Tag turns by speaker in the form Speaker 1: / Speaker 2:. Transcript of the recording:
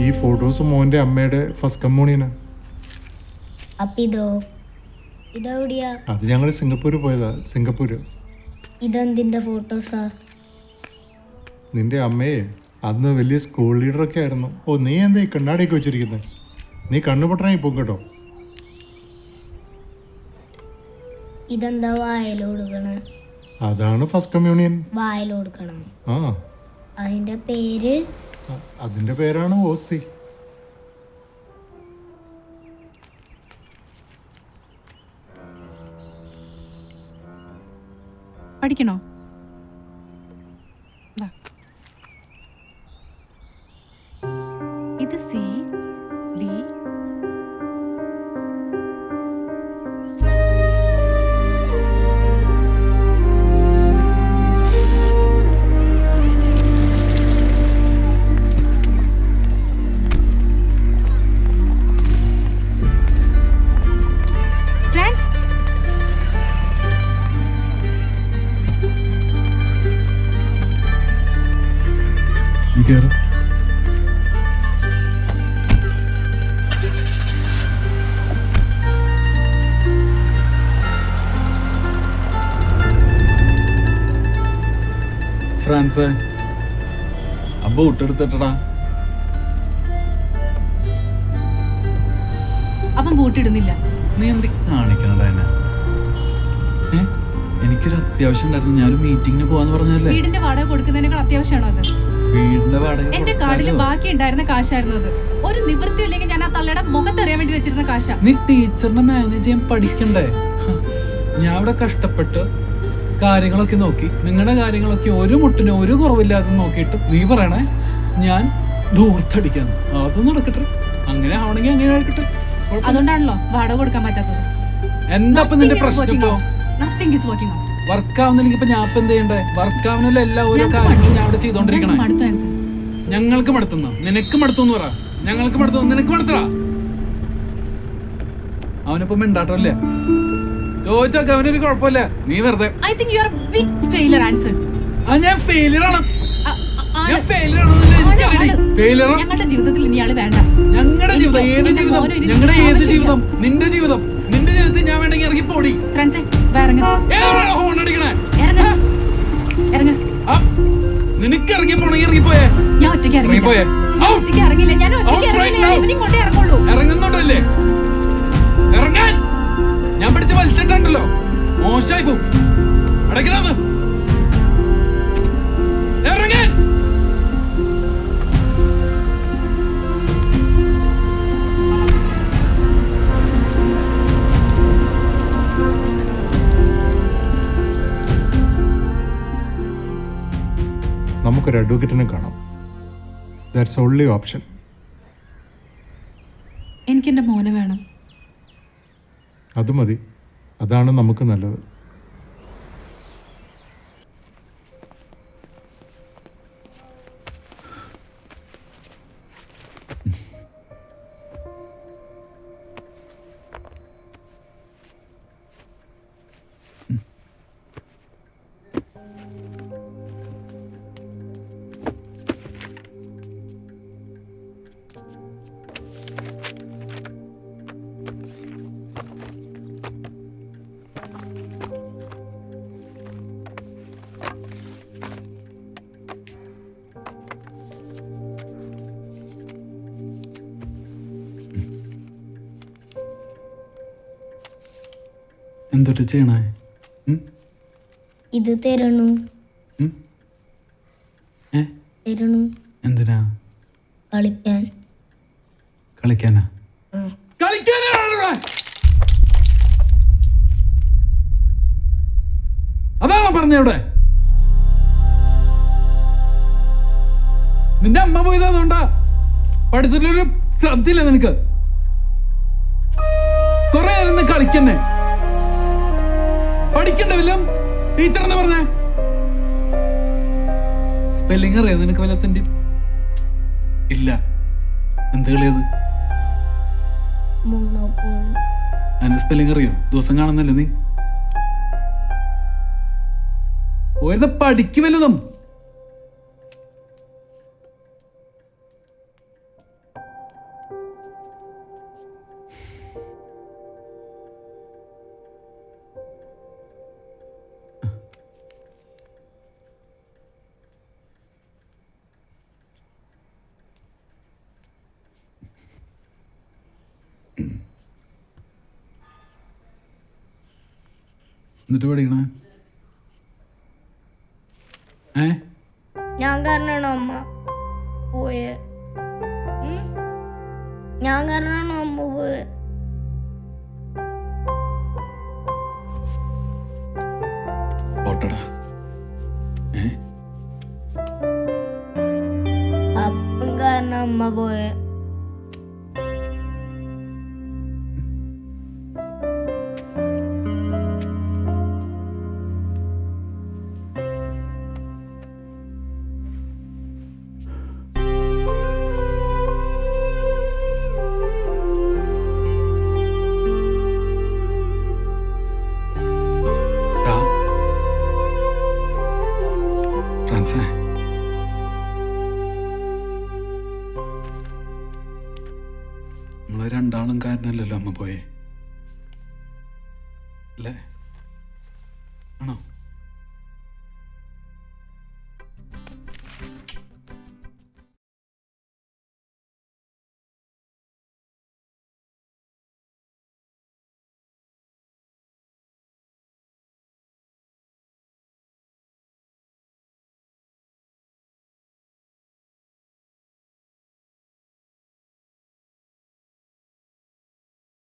Speaker 1: ഈ ഫോട്ടോസ് മോൻ്റെ അമ്മയുടെ ഫസ്റ്റ് കമ്മ്യൂണിയനാ.
Speaker 2: അപ്പൊ ഇതെവിടെയാ?
Speaker 1: അത് ഞങ്ങൾ സിംഗപ്പൂർ പോയതാ. സിംഗപ്പൂര്.
Speaker 2: ഇതെന്തിന്റെ ഫോട്ടോസാ?
Speaker 1: നിന്റെ അമ്മയെ അന്ന് വലിയ സ്കൂൾ ലീഡറൊക്കെ ആയിരുന്നു. ഓ, നീ എന്താ ഈ കണ്ണാടിയൊക്കെ വെച്ചിരിക്കുന്നത്? നീ കണ്ണുപൊട്ടനായി പോകും കേട്ടോ.
Speaker 2: ഇതെന്താ വായലോടുക്കണ?
Speaker 1: അതാണ് ഫസ്റ്റ് കമ്മ്യൂണിയൻ.
Speaker 2: വായലോടുക്കണം.
Speaker 1: ആ,
Speaker 2: അതിന്റെ പേര്?
Speaker 1: അതിന്റെ പേരാണ് ഓസ്തി.
Speaker 3: പഠിക്കണോ? ഇത് സി ഡി ഫ്രണ്ട്സ്.
Speaker 4: ഫ്രാൻസ്, ആ ബോട്ട് എടുത്തിട്ടടാ.
Speaker 3: അവൻ ബൂട്ടിടുന്നില്ല.
Speaker 4: നീ എന്ത് കാണിക്കണടാ എന്നെ? എനിക്കൊരു അത്യാവശ്യം ഉണ്ടായിരുന്നു. ഞാനൊരു മീറ്റിങ്ങിന് പോവാന്ന് പറഞ്ഞല്ലേ.
Speaker 3: വീടിന്റെ വാടക കൊടുക്കുന്നതിനേക്കാൾ അത്യാവശ്യമാണോ അത്?
Speaker 4: വീടിന്റെ വാടക
Speaker 3: എന്റെ കാർഡിൽ ബാക്കി ഉണ്ടായിരുന്ന കാശായിരുന്നു അത്. ഒരു നിവൃത്തി ഇല്ലെങ്കിൽ ഞാൻ ആ തള്ളയുടെ മുഖത്തെറിയാൻ വേണ്ടി വെച്ചിരുന്ന കാശാ.
Speaker 4: നീ ടീച്ചറിനെ മാനേജ് ചെയ്യാൻ പഠിക്കണ്ടേ? ഞാൻ ഇവിടെ കഷ്ടപ്പെട്ട് കാര്യങ്ങളൊക്കെ നോക്കി, നിങ്ങളുടെ കാര്യങ്ങളൊക്കെ ഒരു മുട്ടിന് ഒരു കുറവില്ലാതെ നോക്കിയിട്ട് നീ പറയണേ ഞാൻ ദൂർത്തടിക്കാന്ന്. അത് നടക്കട്ടെ. അങ്ങനെ ആവണമെങ്കിൽ അങ്ങനെ നടക്കട്ടെ.
Speaker 3: അതുകൊണ്ടാണല്ലോ വാടക കൊടുക്കാൻ പറ്റാത്തത്.
Speaker 4: എന്താ ഇപ്പൊ നിന്റെ പ്രശ്നം? ഇപ്പൊ
Speaker 3: Nothing is working out.
Speaker 4: Work ആവുന്നില്ലെങ്കിൽ ഇപ്പൊ ഞാൻ ഇപ്പൊ എന്ത് ചെയ്യണ്ടേ? വർക്ക് ആവുന്നില്ല എല്ലാ ഓരോ കാര്യങ്ങളും ഞാൻ ഇവിടെ ചെയ്തോണ്ടിരിക്കണേ. ഞങ്ങൾക്ക് മടുത്തുന്നോ? നിനക്ക് മടുത്തു പറ. ഞങ്ങൾക്ക് മടുത്തു, നിനക്ക് മടുത്തടാ. അവനിപ്പോ മിണ്ടാട്ടല്ലേ? ചോദിച്ചോക്കെ, അവനൊരു കുഴപ്പമില്ല. നീ വെറുതെ.
Speaker 3: I think you are a big failure, Anson.
Speaker 4: ഞാൻ ഫെയിലിയർ ആണ്. ഞാൻ ഫെയിലിയർ ആണ്.
Speaker 3: ഞങ്ങളുടെ ജീവിതത്തിൽ ഇനി ആള് വേണ്ട.
Speaker 4: ഞങ്ങളുടെ ജീവിതം? ഏത് ജീവിതം? ഞങ്ങളുടെ ഏത് ജീവിതം? നിന്റെ ജീവിതം. നിന്റെ ജീവിതത്തിൽ ഞാൻ വേണമെങ്കിൽ ഇറങ്ങി പോടി.
Speaker 3: ഫ്രണ്ട്സേ,
Speaker 4: ഹോൺ അടിക്കണേ. നിനക്ക് ഇറങ്ങി പോണെങ്കിൽ ഇറങ്ങിപ്പോയേ.
Speaker 3: ഞാൻ ഒറ്റയ്ക്ക്
Speaker 4: ഇറങ്ങിപ്പോയേ.
Speaker 3: ഇറങ്ങില്ല. ഞാൻ ഒറ്റയ്ക്ക് കൊണ്ടേ ഇറങ്ങുള്ളൂ.
Speaker 4: ഇറങ്ങുന്നുണ്ടല്ലേ? ഇറങ്ങാൻ ഞാൻ പിടിച്ച് വലിച്ചിട്ടുണ്ടല്ലോ. മോശമായി പോവും. അടയ്ക്കണത്. ഇറങ്ങാൻ.
Speaker 1: നമുക്കൊരു അഡ്വക്കേറ്റിനെ കാണാം. That's only option.
Speaker 3: എനിക്കെന്റെ മോനെ വേണം.
Speaker 1: അത് മതി. അതാണ് നമുക്ക് നല്ലത്.
Speaker 4: എന്തൊട്ട് ചെയ്യണേ?
Speaker 2: ഇത് തരണു. തരണു.
Speaker 4: എന്തിനാ?
Speaker 2: കളിക്കാൻ.
Speaker 4: കളിക്കാനാ? അതാണോ പറഞ്ഞവിടെ? നിന്റെ അമ്മ പോയത് അതുകൊണ്ടാ? പഠിത്തത്തിലൊരു ശ്രദ്ധയില്ല നിനക്ക്. കൊറേ നേരം കളിക്കന്നെ. പഠിക്കണ്ട വല്ലതും ടീച്ചർ എന്ന് പറഞ്ഞ സ്പെല്ലിംഗ് അറിയാം നിനക്ക്? വല്ലത്തിന്റെ ഇല്ല. എന്ത് കളിയത്? അതിന്റെ സ്പെല്ലിംഗ് അറിയോ? ദിവസം കാണുന്നല്ലേ നീ? ഒരു പഠിക്ക് വല്ലതും. എന്നിട്ട് പഠിക്കണേ?
Speaker 2: ഞാൻ കാരണമാണോ അമ്മ പോയെ? ഞാൻ കാരണമാണോ അമ്മ പോയെ?
Speaker 4: പോട്ടടാ.
Speaker 2: അപ്പം കാരണം അമ്മ പോയെ.
Speaker 4: ഫ്രാൻസേ, നമ്മളെ രണ്ടാളും കാരണല്ലല്ലോ അമ്മ പോയേ.